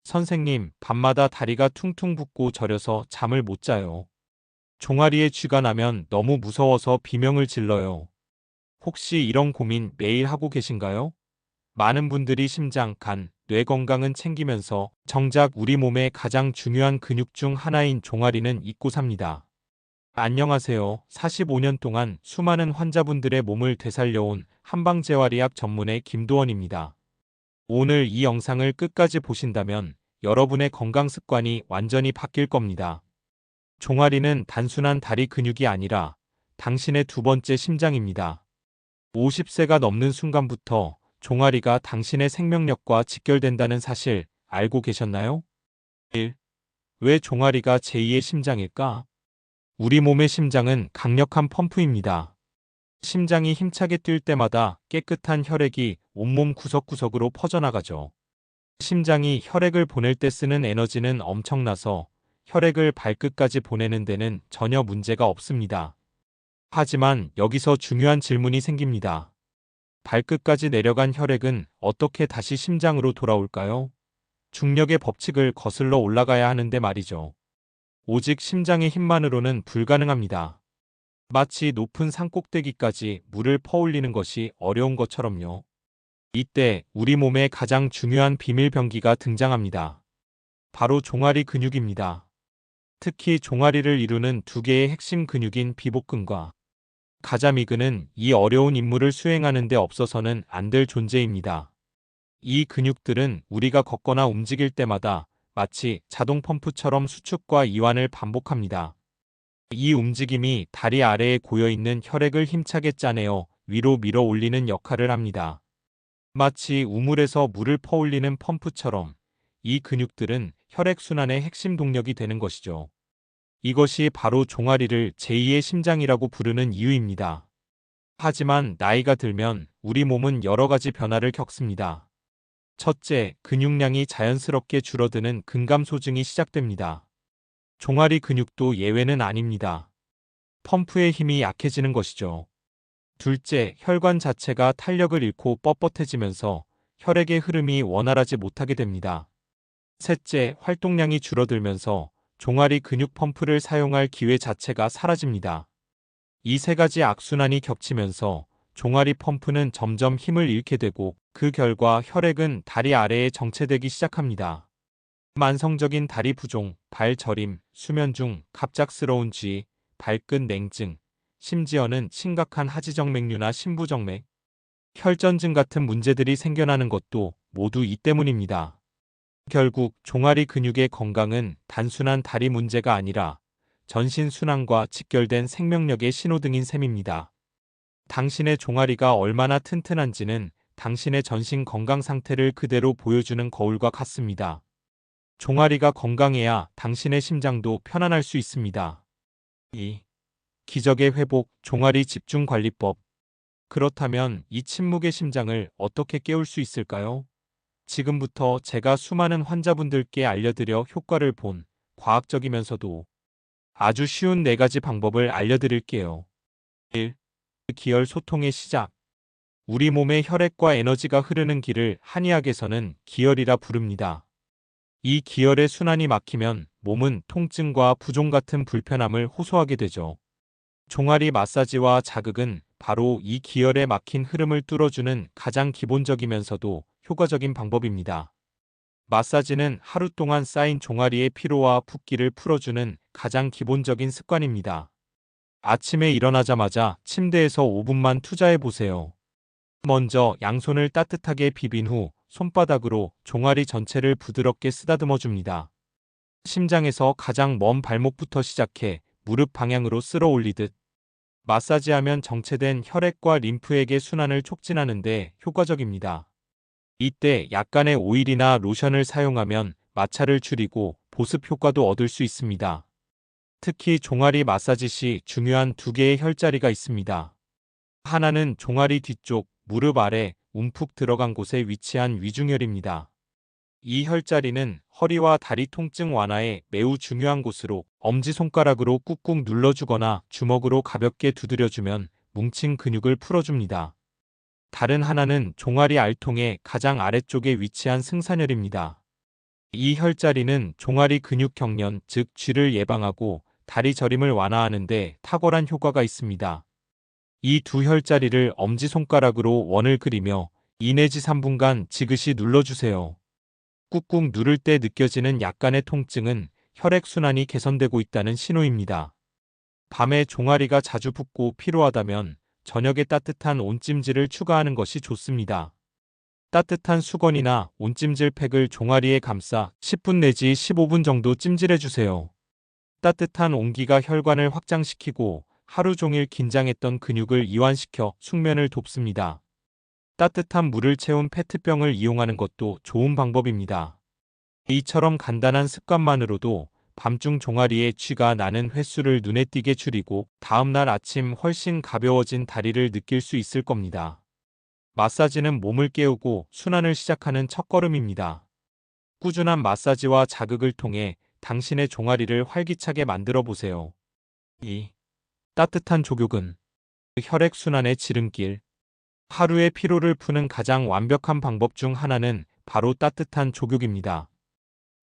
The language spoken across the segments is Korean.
선생님, 밤마다 다리가 퉁퉁 붓고 저려서 잠을 못 자요. 종아리에 쥐가 나면 너무 무서워서 비명을 질러요. 혹시 이런 고민 매일 하고 계신가요? 많은 분들이 심장, 간, 뇌 건강은 챙기면서 정작 우리 몸의 가장 중요한 근육 중 하나인 종아리는 잊고 삽니다. 안녕하세요. 45년 동안 수많은 환자분들의 몸을 되살려온 한방재활의학 전문의 김도원입니다. 오늘 이 영상을 끝까지 보신다면 여러분의 건강 습관이 완전히 바뀔 겁니다. 종아리는 단순한 다리 근육이 아니라 당신의 두 번째 심장입니다. 50세가 넘는 순간부터 종아리가 당신의 생명력과 직결된다는 사실 알고 계셨나요? 1. 왜 종아리가 제2의 심장일까? 우리 몸의 심장은 강력한 펌프입니다. 심장이 힘차게 뛸 때마다 깨끗한 혈액이 온몸 구석구석으로 퍼져나가죠. 심장이 혈액을 보낼 때 쓰는 에너지는 엄청나서 혈액을 발끝까지 보내는 데는 전혀 문제가 없습니다. 하지만 여기서 중요한 질문이 생깁니다. 발끝까지 내려간 혈액은 어떻게 다시 심장으로 돌아올까요? 중력의 법칙을 거슬러 올라가야 하는데 말이죠. 오직 심장의 힘만으로는 불가능합니다. 마치 높은 산꼭대기까지 물을 퍼올리는 것이 어려운 것처럼요. 이때 우리 몸의 가장 중요한 비밀 병기가 등장합니다. 바로 종아리 근육입니다. 특히 종아리를 이루는 두 개의 핵심 근육인 비복근과 가자미근은 이 어려운 임무를 수행하는 데 없어서는 안 될 존재입니다. 이 근육들은 우리가 걷거나 움직일 때마다 마치 자동 펌프처럼 수축과 이완을 반복합니다. 이 움직임이 다리 아래에 고여있는 혈액을 힘차게 짜내어 위로 밀어 올리는 역할을 합니다. 마치 우물에서 물을 퍼올리는 펌프처럼 이 근육들은 혈액순환의 핵심 동력이 되는 것이죠. 이것이 바로 종아리를 제2의 심장이라고 부르는 이유입니다. 하지만 나이가 들면 우리 몸은 여러 가지 변화를 겪습니다. 첫째, 근육량이 자연스럽게 줄어드는 근감소증이 시작됩니다. 종아리 근육도 예외는 아닙니다. 펌프의 힘이 약해지는 것이죠. 둘째, 혈관 자체가 탄력을 잃고 뻣뻣해지면서 혈액의 흐름이 원활하지 못하게 됩니다. 셋째, 활동량이 줄어들면서 종아리 근육 펌프를 사용할 기회 자체가 사라집니다. 이 세 가지 악순환이 겹치면서 종아리 펌프는 점점 힘을 잃게 되고 그 결과 혈액은 다리 아래에 정체되기 시작합니다. 만성적인 다리 부종, 발 저림, 수면 중 갑작스러운 쥐, 발끝 냉증, 심지어는 심각한 하지정맥류나 심부정맥, 혈전증 같은 문제들이 생겨나는 것도 모두 이 때문입니다. 결국 종아리 근육의 건강은 단순한 다리 문제가 아니라 전신 순환과 직결된 생명력의 신호등인 셈입니다. 당신의 종아리가 얼마나 튼튼한지는 당신의 전신 건강 상태를 그대로 보여주는 거울과 같습니다. 종아리가 건강해야 당신의 심장도 편안할 수 있습니다. 2. 기적의 회복, 종아리 집중관리법. 그렇다면 이 침묵의 심장을 어떻게 깨울 수 있을까요? 지금부터 제가 수많은 환자분들께 알려드려 효과를 본 과학적이면서도 아주 쉬운 4가지 방법을 알려드릴게요. 1. 기혈 소통의 시작. 우리 몸의 혈액과 에너지가 흐르는 길을 한의학에서는 기혈이라 부릅니다. 이 기혈의 순환이 막히면 몸은 통증과 부종 같은 불편함을 호소하게 되죠. 종아리 마사지와 자극은 바로 이 기혈에 막힌 흐름을 뚫어주는 가장 기본적이면서도 효과적인 방법입니다. 마사지는 하루 동안 쌓인 종아리의 피로와 붓기를 풀어주는 가장 기본적인 습관입니다. 아침에 일어나자마자 침대에서 5분만 투자해 보세요. 먼저 양손을 따뜻하게 비빈 후 손바닥으로 종아리 전체를 부드럽게 쓰다듬어 줍니다. 심장에서 가장 먼 발목부터 시작해 무릎 방향으로 쓸어 올리듯 마사지하면 정체된 혈액과 림프액의 순환을 촉진하는 데 효과적입니다. 이때 약간의 오일이나 로션을 사용하면 마찰을 줄이고 보습 효과도 얻을 수 있습니다. 특히 종아리 마사지 시 중요한 2개의 혈자리가 있습니다. 하나는 종아리 뒤쪽, 무릎 아래, 움푹 들어간 곳에 위치한 위중혈입니다. 이 혈자리는 허리와 다리 통증 완화에 매우 중요한 곳으로 엄지손가락으로 꾹꾹 눌러주거나 주먹으로 가볍게 두드려주면 뭉친 근육을 풀어줍니다. 다른 하나는 종아리 알통의 가장 아래쪽에 위치한 승산혈입니다. 이 혈자리는 종아리 근육 경련, 즉 쥐를 예방하고 다리 저림을 완화하는 데 탁월한 효과가 있습니다. 이 두 혈자리를 엄지손가락으로 원을 그리며 2 내지 3분간 지그시 눌러주세요. 꾹꾹 누를 때 느껴지는 약간의 통증은 혈액순환이 개선되고 있다는 신호입니다. 밤에 종아리가 자주 붓고 피로하다면 저녁에 따뜻한 온찜질을 추가하는 것이 좋습니다. 따뜻한 수건이나 온찜질 팩을 종아리에 감싸 10분 내지 15분 정도 찜질해주세요. 따뜻한 온기가 혈관을 확장시키고 하루 종일 긴장했던 근육을 이완시켜 숙면을 돕습니다. 따뜻한 물을 채운 페트병을 이용하는 것도 좋은 방법입니다. 이처럼 간단한 습관만으로도 밤중 종아리에 쥐가 나는 횟수를 눈에 띄게 줄이고 다음날 아침 훨씬 가벼워진 다리를 느낄 수 있을 겁니다. 마사지는 몸을 깨우고 순환을 시작하는 첫걸음입니다. 꾸준한 마사지와 자극을 통해 당신의 종아리를 활기차게 만들어 보세요. 2. 따뜻한 족욕은 혈액순환의 지름길. 하루의 피로를 푸는 가장 완벽한 방법 중 하나는 바로 따뜻한 족욕입니다.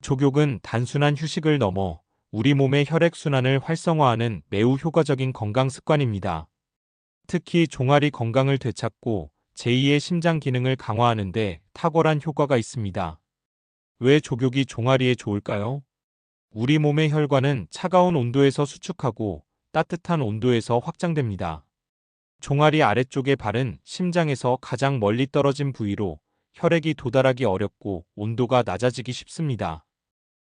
족욕은 단순한 휴식을 넘어 우리 몸의 혈액순환을 활성화하는 매우 효과적인 건강 습관입니다. 특히 종아리 건강을 되찾고 제2의 심장 기능을 강화하는 데 탁월한 효과가 있습니다. 왜 족욕이 종아리에 좋을까요? 우리 몸의 혈관은 차가운 온도에서 수축하고 따뜻한 온도에서 확장됩니다. 종아리 아래쪽의 발은 심장에서 가장 멀리 떨어진 부위로 혈액이 도달하기 어렵고 온도가 낮아지기 쉽습니다.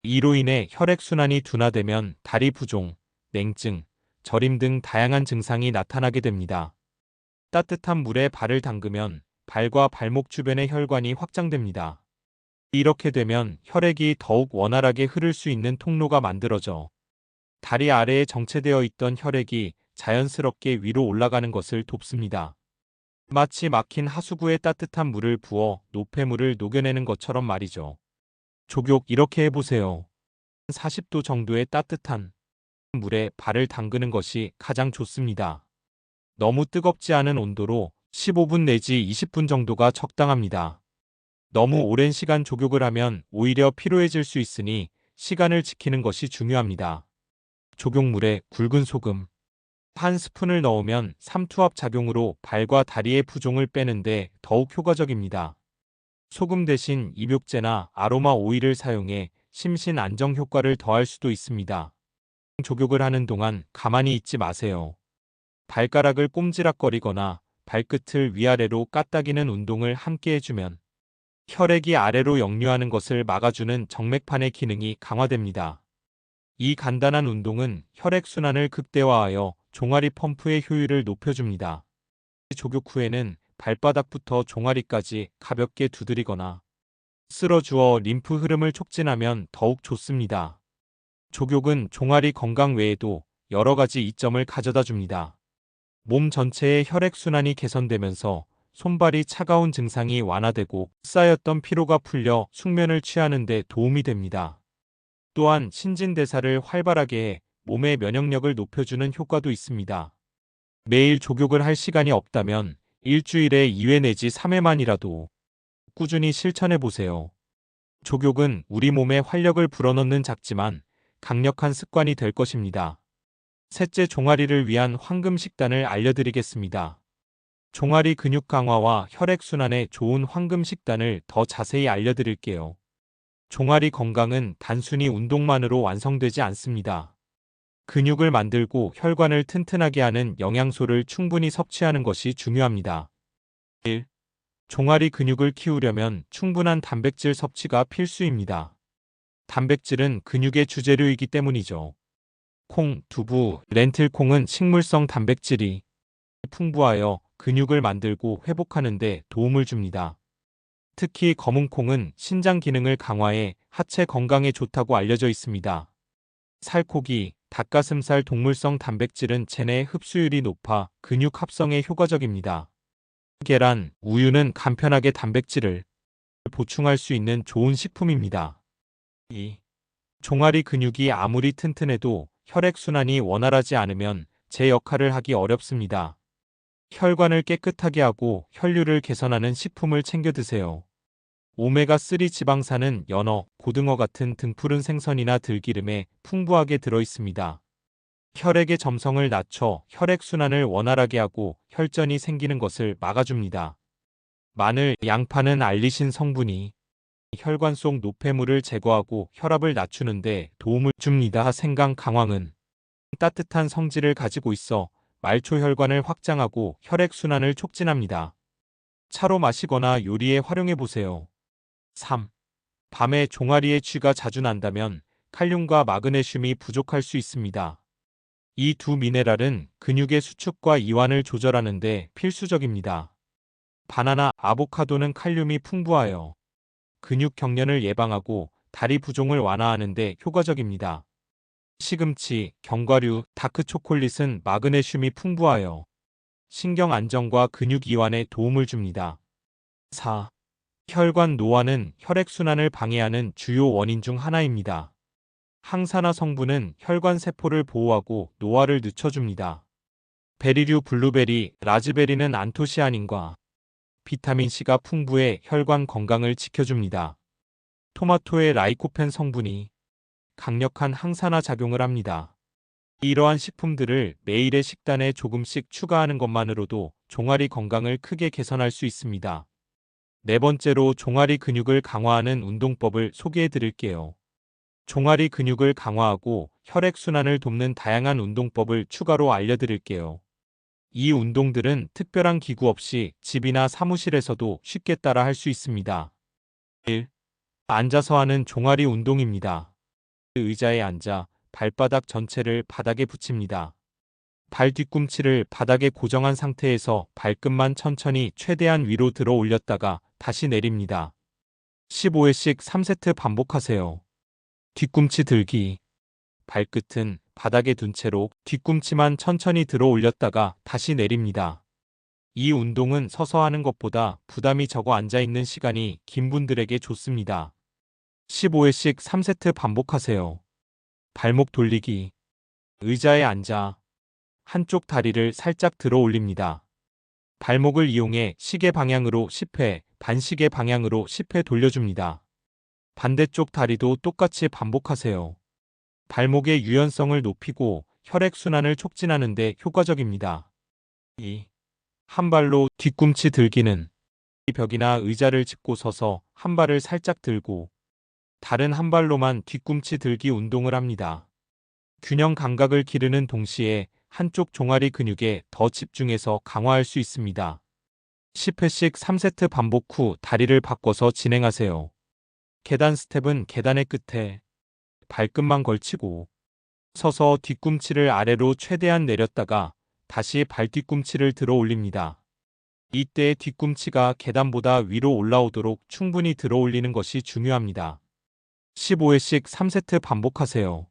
이로 인해 혈액순환이 둔화되면 다리 부종, 냉증, 저림 등 다양한 증상이 나타나게 됩니다. 따뜻한 물에 발을 담그면 발과 발목 주변의 혈관이 확장됩니다. 이렇게 되면 혈액이 더욱 원활하게 흐를 수 있는 통로가 만들어져 다리 아래에 정체되어 있던 혈액이 자연스럽게 위로 올라가는 것을 돕습니다. 마치 막힌 하수구에 따뜻한 물을 부어 노폐물을 녹여내는 것처럼 말이죠. 족욕 이렇게 해보세요. 40도 정도의 따뜻한 물에 발을 담그는 것이 가장 좋습니다. 너무 뜨겁지 않은 온도로 15분 내지 20분 정도가 적당합니다. 너무 오랜 시간 족욕을 하면 오히려 피로해질 수 있으니 시간을 지키는 것이 중요합니다. 족욕물에 굵은 소금 1스푼을 넣으면 삼투압 작용으로 발과 다리의 부종을 빼는데 더욱 효과적입니다. 소금 대신 입욕제나 아로마 오일을 사용해 심신 안정 효과를 더할 수도 있습니다. 족욕을 하는 동안 가만히 있지 마세요. 발가락을 꼼지락거리거나 발끝을 위아래로 까딱이는 운동을 함께 해주면 혈액이 아래로 역류하는 것을 막아주는 정맥판의 기능이 강화됩니다. 이 간단한 운동은 혈액순환을 극대화하여 종아리 펌프의 효율을 높여줍니다. 족욕 후에는 발바닥부터 종아리까지 가볍게 두드리거나 쓸어주어 림프 흐름을 촉진하면 더욱 좋습니다. 족욕은 종아리 건강 외에도 여러 가지 이점을 가져다 줍니다. 몸 전체의 혈액순환이 개선되면서 손발이 차가운 증상이 완화되고 쌓였던 피로가 풀려 숙면을 취하는 데 도움이 됩니다. 또한 신진대사를 활발하게 해 몸의 면역력을 높여주는 효과도 있습니다. 매일 족욕을 할 시간이 없다면 일주일에 2회 내지 3회만이라도 꾸준히 실천해 보세요. 족욕은 우리 몸에 활력을 불어넣는 작지만 강력한 습관이 될 것입니다. 셋째, 종아리를 위한 황금 식단을 알려드리겠습니다. 종아리 근육 강화와 혈액순환에 좋은 황금 식단을 더 자세히 알려드릴게요. 종아리 건강은 단순히 운동만으로 완성되지 않습니다. 근육을 만들고 혈관을 튼튼하게 하는 영양소를 충분히 섭취하는 것이 중요합니다. 1. 종아리 근육을 키우려면 충분한 단백질 섭취가 필수입니다. 단백질은 근육의 주재료이기 때문이죠. 콩, 두부, 렌틸콩은 식물성 단백질이 풍부하여 근육을 만들고 회복하는 데 도움을 줍니다. 특히 검은콩은 신장 기능을 강화해 하체 건강에 좋다고 알려져 있습니다. 살코기, 닭가슴살 동물성 단백질은 체내 흡수율이 높아 근육 합성에 효과적입니다. 계란, 우유는 간편하게 단백질을 보충할 수 있는 좋은 식품입니다. 2. 종아리 근육이 아무리 튼튼해도 혈액순환이 원활하지 않으면 제 역할을 하기 어렵습니다. 혈관을 깨끗하게 하고 혈류를 개선하는 식품을 챙겨 드세요. 오메가3 지방산은 연어, 고등어 같은 등푸른 생선이나 들기름에 풍부하게 들어 있습니다. 혈액의 점성을 낮춰 혈액순환을 원활하게 하고 혈전이 생기는 것을 막아줍니다. 마늘, 양파는 알리신 성분이 혈관 속 노폐물을 제거하고 혈압을 낮추는데 도움을 줍니다. 생강, 강황은 따뜻한 성질을 가지고 있어 말초 혈관을 확장하고 혈액순환을 촉진합니다. 차로 마시거나 요리에 활용해 보세요. 3. 밤에 종아리에 쥐가 자주 난다면 칼륨과 마그네슘이 부족할 수 있습니다. 이 두 미네랄은 근육의 수축과 이완을 조절하는 데 필수적입니다. 바나나, 아보카도는 칼륨이 풍부하여 근육 경련을 예방하고 다리 부종을 완화하는 데 효과적입니다. 시금치, 견과류, 다크초콜릿은 마그네슘이 풍부하여 신경 안정과 근육 이완에 도움을 줍니다. 4. 혈관 노화는 혈액순환을 방해하는 주요 원인 중 하나입니다. 항산화 성분은 혈관 세포를 보호하고 노화를 늦춰줍니다. 베리류 블루베리, 라즈베리는 안토시아닌과 비타민C가 풍부해 혈관 건강을 지켜줍니다. 토마토의 라이코펜 성분이 강력한 항산화 작용을 합니다. 이러한 식품들을 매일의 식단에 조금씩 추가하는 것만으로도 종아리 건강을 크게 개선할 수 있습니다. 네 번째로 종아리 근육을 강화하는 운동법을 소개해 드릴게요. 종아리 근육을 강화하고 혈액순환을 돕는 다양한 운동법을 추가로 알려드릴게요. 이 운동들은 특별한 기구 없이 집이나 사무실에서도 쉽게 따라 할 수 있습니다. 1. 앉아서 하는 종아리 운동입니다. 의자에 앉아 발바닥 전체를 바닥에 붙입니다. 발 뒤꿈치를 바닥에 고정한 상태에서 발끝만 천천히 최대한 위로 들어 올렸다가 다시 내립니다. 15회씩 3세트 반복하세요. 뒤꿈치 들기. 발끝은 바닥에 둔 채로 뒤꿈치만 천천히 들어 올렸다가 다시 내립니다. 이 운동은 서서 하는 것보다 부담이 적어 앉아 있는 시간이 긴 분들에게 좋습니다. 15회씩 3세트 반복하세요. 발목 돌리기. 의자에 앉아 한쪽 다리를 살짝 들어 올립니다. 발목을 이용해 시계 방향으로 10회, 반시계 방향으로 10회 돌려줍니다. 반대쪽 다리도 똑같이 반복하세요. 발목의 유연성을 높이고 혈액순환을 촉진하는 데 효과적입니다. 2. 한 발로 뒤꿈치 들기는 벽이나 의자를 짚고 서서 한 발을 살짝 들고 다른 한 발로만 뒤꿈치 들기 운동을 합니다. 균형 감각을 기르는 동시에 한쪽 종아리 근육에 더 집중해서 강화할 수 있습니다. 10회씩 3세트 반복 후 다리를 바꿔서 진행하세요. 계단 스텝은 계단의 끝에 발끝만 걸치고 서서 뒤꿈치를 아래로 최대한 내렸다가 다시 발뒤꿈치를 들어 올립니다. 이때 뒤꿈치가 계단보다 위로 올라오도록 충분히 들어 올리는 것이 중요합니다. 15회씩 3세트 반복하세요.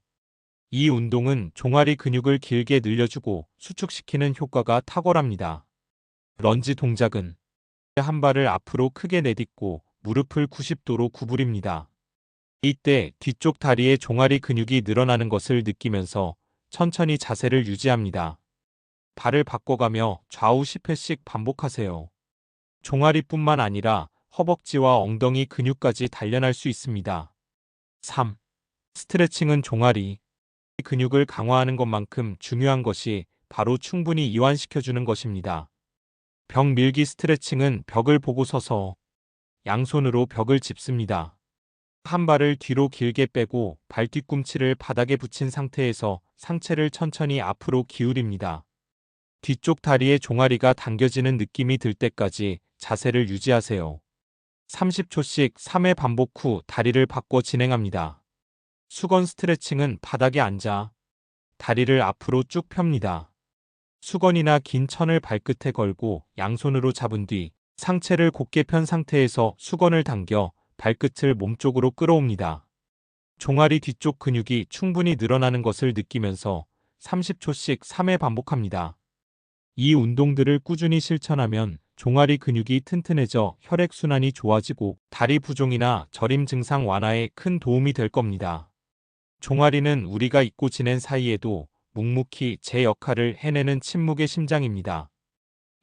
이 운동은 종아리 근육을 길게 늘려주고 수축시키는 효과가 탁월합니다. 런지 동작은 한 발을 앞으로 크게 내딛고 무릎을 90도로 구부립니다. 이때 뒤쪽 다리의 종아리 근육이 늘어나는 것을 느끼면서 천천히 자세를 유지합니다. 발을 바꿔가며 좌우 10회씩 반복하세요. 종아리뿐만 아니라 허벅지와 엉덩이 근육까지 단련할 수 있습니다. 3. 스트레칭은 종아리 근육을 강화하는 것만큼 중요한 것이 바로 충분히 이완시켜주는 것입니다. 벽 밀기 스트레칭은 벽을 보고 서서 양손으로 벽을 짚습니다. 한 발을 뒤로 길게 빼고 발 뒤꿈치를 바닥에 붙인 상태에서 상체를 천천히 앞으로 기울입니다. 뒤쪽 다리의 종아리가 당겨지는 느낌이 들 때까지 자세를 유지하세요. 30초씩 3회 반복 후 다리를 바꿔 진행합니다. 수건 스트레칭은 바닥에 앉아 다리를 앞으로 쭉 펴니다. 수건이나 긴 천을 발끝에 걸고 양손으로 잡은 뒤 상체를 곧게 편 상태에서 수건을 당겨 발끝을 몸쪽으로 끌어옵니다. 종아리 뒤쪽 근육이 충분히 늘어나는 것을 느끼면서 30초씩 3회 반복합니다. 이 운동들을 꾸준히 실천하면 종아리 근육이 튼튼해져 혈액순환이 좋아지고 다리 부종이나 저림 증상 완화에 큰 도움이 될 겁니다. 종아리는 우리가 잊고 지낸 사이에도 묵묵히 제 역할을 해내는 침묵의 심장입니다.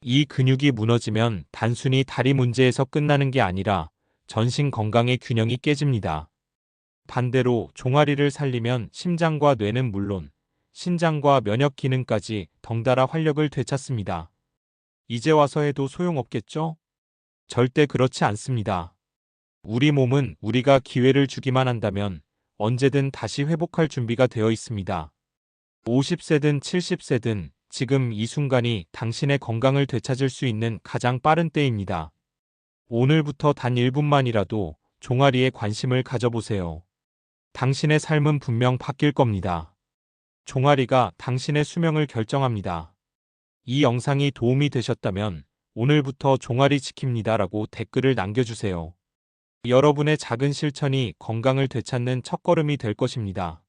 이 근육이 무너지면 단순히 다리 문제에서 끝나는 게 아니라 전신 건강의 균형이 깨집니다. 반대로 종아리를 살리면 심장과 뇌는 물론 신장과 면역 기능까지 덩달아 활력을 되찾습니다. 이제 와서 해도 소용없겠죠? 절대 그렇지 않습니다. 우리 몸은 우리가 기회를 주기만 한다면 언제든 다시 회복할 준비가 되어 있습니다. 50세든 70세든 지금 이 순간이 당신의 건강을 되찾을 수 있는 가장 빠른 때입니다. 오늘부터 단 1분만이라도 종아리에 관심을 가져보세요. 당신의 삶은 분명 바뀔 겁니다. 종아리가 당신의 수명을 결정합니다. 이 영상이 도움이 되셨다면 오늘부터 종아리 지킵니다라고 댓글을 남겨주세요. 여러분의 작은 실천이 건강을 되찾는 첫걸음이 될 것입니다.